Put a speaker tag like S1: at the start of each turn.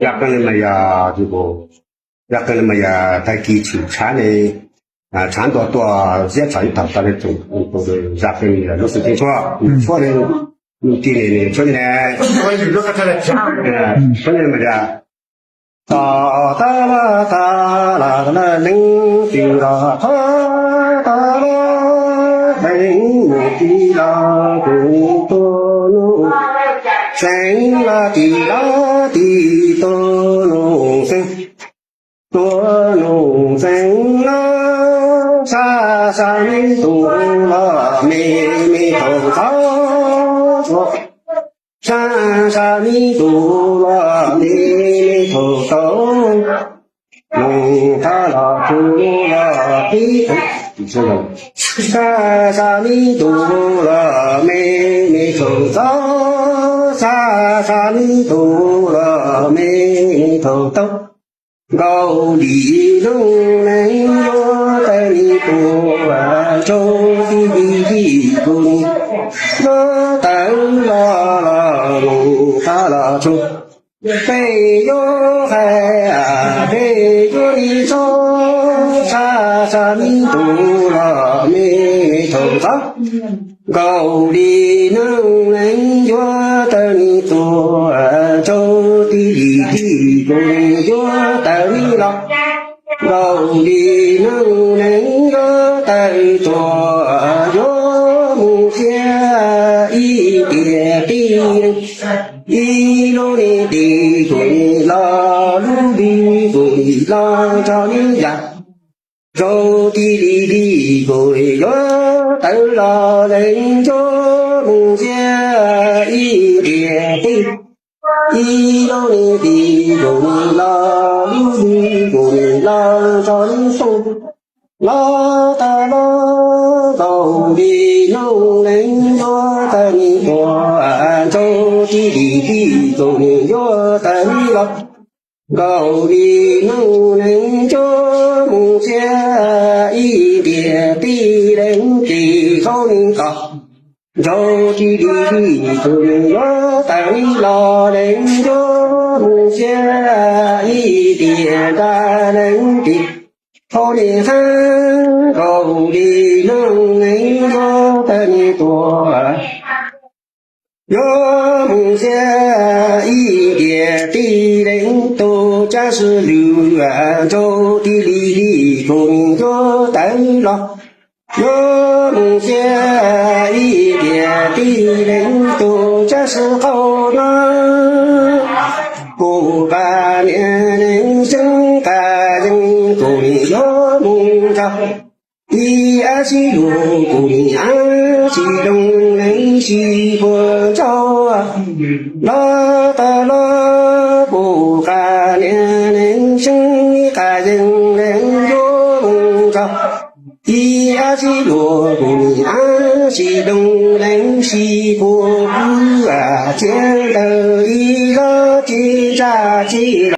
S1: 약간의 말이야, 그리고, 약간의 말이야, 다기 칭찬에, 찬도 또, 제차이 답답해 좀, 그, 약간이야, 로스 ting 좋아. 좋아는, 뛰네, 좋네. 좋네 말이야. 따라따라, 링띠라, 따라, 링띠라, 고도노, 생라, 띠라, 띠도노, 도노, 생라, 사사미, 도라, 미미토사, 사사미, 도라, 미미토사, 타라, 도라, 띠도, 사사미, 도라, 미미토사, 사사미, 도라, 미미토사, Gâu đi đông này vô tay cô và châu đi cùng nó tay là lù ta là chu cây vô hay cây vô đi cho xa mi tu là mi thầu tóc Gâu đi đông này vô tay cô và châu đi cùng vô tay lọc Gâu đi nâng nâng vô tay chùa vô mù xe y kìa đi y lô đi đi tuổi lo lũ đi tuổi lo cho những giặc rồi đi tuổi vô tay lo lên chỗ mù xe y kìa đi y lô đi tuổi lo lũ đi tuổi lo cho những sông lo ta lo đầu đi nông lên vô tay của châu đi tuổi vô tay lo Gâu đi nông lên chỗ mù xe y địa đi lên kỳ không có Rồi đi tuổi vô tay lo lên chỗ mù xe y địa ra lên kỳ Thôi đi tháng Gâu đi nông lên vô tay của Yo mùng xe y địa đi đến tô cha sư lưu châu đi cùng yo tay lo Yo mùng xe y địa đi đến tô cha sư khâu nó Cô bà nè nên chân cả dân cùng yo mùng trao đi á xí đồ cùng á xí đông lấy xí bờ châu lo ta lo bồ ca nè nên chân cả dân nên vô mùng trao đi á xí đồ cùng á xí đông lấy xí bờ à chế đời lo chi ra chi